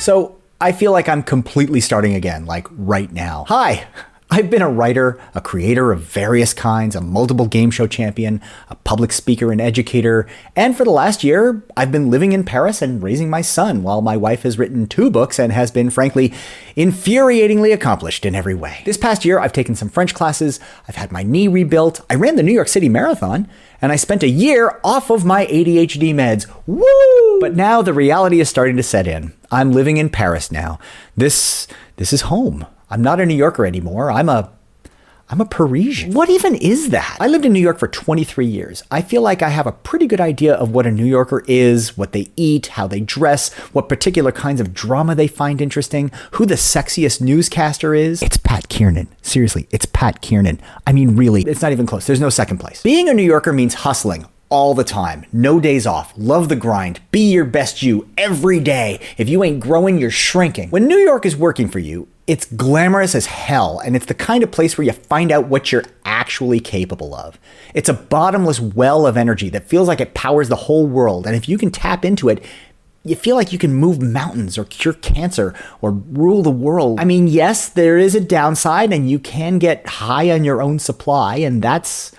So I feel like I'm completely starting again, like right now. Hi, I've been a writer, a creator of various kinds, a multiple game show champion, a public speaker and educator, and for the last year, I've been living in Paris and raising my son while my wife has written 2 books and has been, frankly, infuriatingly accomplished in every way. This past year, I've taken some French classes, I've had my knee rebuilt, I ran the New York City Marathon, and I spent a year off of my ADHD meds. Woo! But now the reality is starting to set in. I'm living in Paris now. This is home. I'm not a New Yorker anymore. I'm a Parisian. What even is that? I lived in New York for 23 years. I feel like I have a pretty good idea of what a New Yorker is, what they eat, how they dress, what particular kinds of drama they find interesting, who the sexiest newscaster is. It's Pat Kiernan. Seriously, it's Pat Kiernan. I mean, really, it's not even close. There's no second place. Being a New Yorker means hustling all the time. No days off. Love the grind. Be your best you every day. If you ain't growing, you're shrinking. When New York is working for you, it's glamorous as hell, and it's the kind of place where you find out what you're actually capable of. It's a bottomless well of energy that feels like it powers the whole world, and if you can tap into it, you feel like you can move mountains or cure cancer or rule the world. I mean, yes, there is a downside, and you can get high on your own supply, and that's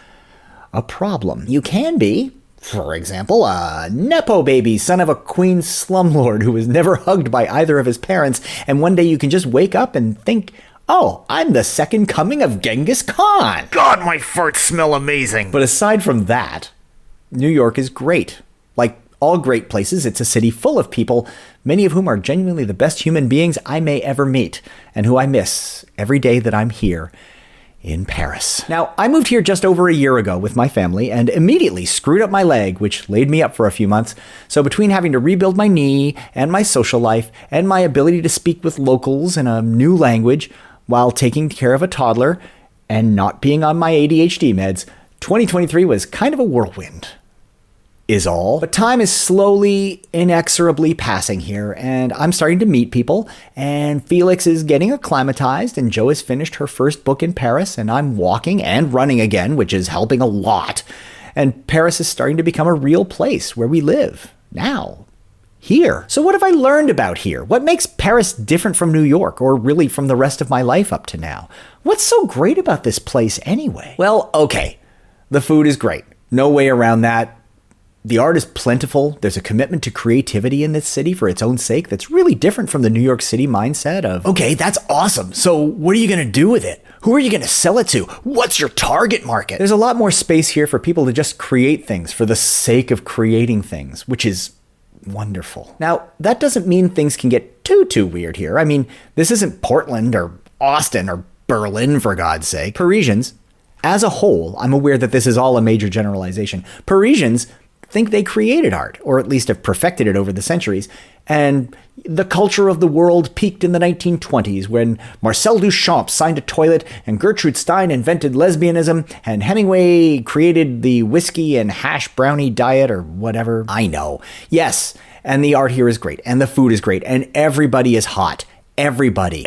a problem. You can be, for example, a Nepo baby, son of a queen slumlord who was never hugged by either of his parents, and one day you can just wake up and think, oh, I'm the second coming of Genghis Khan. God, my farts smell amazing. But aside from that, New York is great. Like all great places, it's a city full of people, many of whom are genuinely the best human beings I may ever meet, and who I miss every day that I'm here in Paris. Now, I moved here just over a year ago with my family and immediately screwed up my leg, which laid me up for a few months. So between having to rebuild my knee and my social life and my ability to speak with locals in a new language while taking care of a toddler and not being on my ADHD meds, 2023 was kind of a whirlwind. Is all. But time is slowly, inexorably passing here, and I'm starting to meet people, and Felix is getting acclimatized, and Jo has finished her first book in Paris, and I'm walking and running again, which is helping a lot. And Paris is starting to become a real place where we live. Now. Here. So what have I learned about here? What makes Paris different from New York, or really from the rest of my life up to now? What's so great about this place anyway? Well, okay. The food is great. No way around that. The art is plentiful. There's a commitment to creativity in this city for its own sake that's really different from the New York City mindset of, okay, that's awesome. So what are you going to do with it? Who are you going to sell it to? What's your target market? There's a lot more space here for people to just create things for the sake of creating things, which is wonderful. Now, that doesn't mean things can get too weird here. I mean, this isn't Portland or Austin or Berlin, for God's sake. Parisians, as a whole, I'm aware that this is all a major generalization. Parisians think they created art, or at least have perfected it over the centuries. And the culture of the world peaked in the 1920s when Marcel Duchamp signed a toilet and Gertrude Stein invented lesbianism and Hemingway created the whiskey and hash brownie diet or whatever. I know. Yes, and the art here is great, and the food is great, and everybody is hot. Everybody.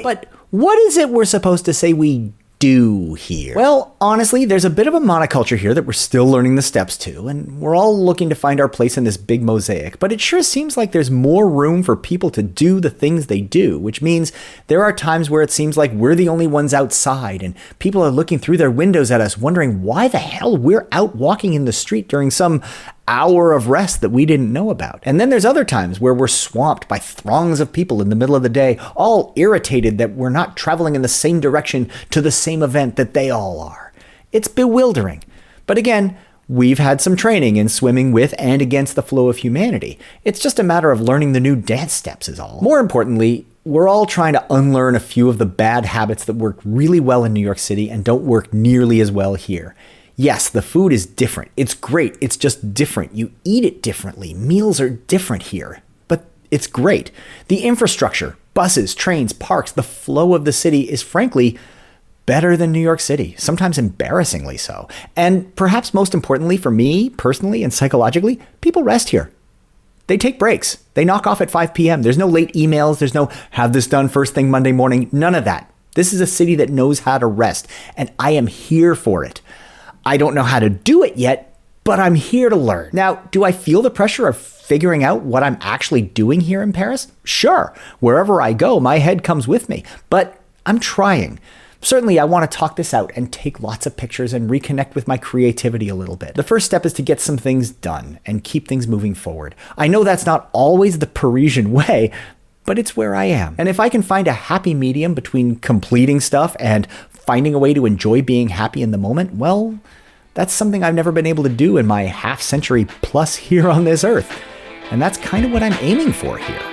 But what is it we're supposed to say we do here? Well, honestly, there's a bit of a monoculture here that we're still learning the steps to, and we're all looking to find our place in this big mosaic, but it sure seems like there's more room for people to do the things they do, which means there are times where it seems like we're the only ones outside, and people are looking through their windows at us wondering why the hell we're out walking in the street during some hour of rest that we didn't know about. And then there's other times where we're swamped by throngs of people in the middle of the day, all irritated that we're not traveling in the same direction to the same event that they all are. It's bewildering. But again, we've had some training in swimming with and against the flow of humanity. It's just a matter of learning the new dance steps is all. More importantly, we're all trying to unlearn a few of the bad habits that work really well in New York City and don't work nearly as well here. Yes, the food is different. It's great. It's just different. You eat it differently. Meals are different here, but it's great. The infrastructure, buses, trains, parks, the flow of the city is frankly better than New York City, sometimes embarrassingly so. And perhaps most importantly for me, personally and psychologically, people rest here. They take breaks. They knock off at 5 p.m. There's no late emails. There's no have this done first thing Monday morning. None of that. This is a city that knows how to rest, and I am here for it. I don't know how to do it yet, but I'm here to learn. Now, do I feel the pressure of figuring out what I'm actually doing here in Paris? Sure. Wherever I go, my head comes with me, but I'm trying. Certainly, I want to talk this out and take lots of pictures and reconnect with my creativity a little bit. The first step is to get some things done and keep things moving forward. I know that's not always the Parisian way, but it's where I am. And if I can find a happy medium between completing stuff and finding a way to enjoy being happy in the moment, well, that's something I've never been able to do in my half century plus here on this earth. And that's kind of what I'm aiming for here.